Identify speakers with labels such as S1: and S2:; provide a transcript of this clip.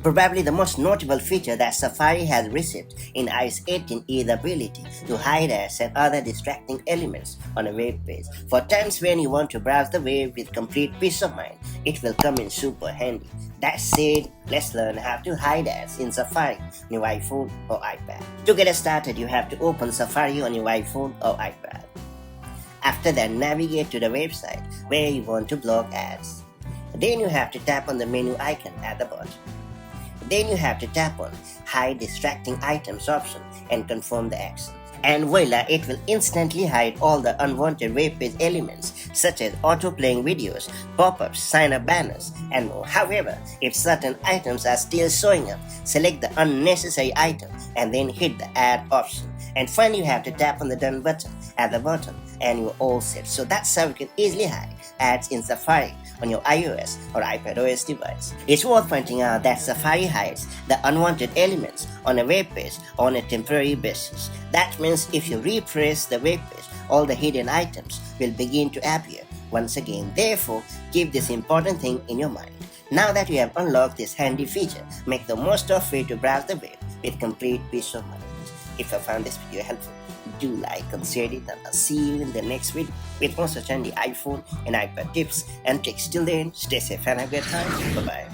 S1: Probably the most notable feature that Safari has received in iOS 18 is the ability to hide ads and other distracting elements on a web page. For times when you want to browse the web with complete peace of mind, it will come in super handy. That said, let's learn how to hide ads in Safari on your iPhone or iPad. To get started, you have to open Safari on your iPhone or iPad. After that, navigate to the website where you want to block ads. Then you have to tap on the menu icon at the bottom. Then you have to tap on Hide Distracting Items option and confirm the action. And voila, it will instantly hide all the unwanted web page elements such as auto-playing videos, pop-ups, sign-up banners, and more. However, if certain items are still showing up, select the unnecessary item and then hit the Add option. And finally, you have to tap on the Done button at the bottom and you're all set. So that's how you can easily hide ads in Safari on your iOS or iPadOS device. It's worth pointing out that Safari hides the unwanted elements on a web page on a temporary basis. That means if you refresh the web page, all the hidden items will begin to appear once again. Therefore, keep this important thing in your mind. Now that you have unlocked this handy feature, make the most of it to browse the web with complete peace of mind. If you found this video helpful, do like and share it, and I'll see you in the next video with more such handy iPhone and iPad tips and tricks. Till then, stay safe and have a good time. Bye bye.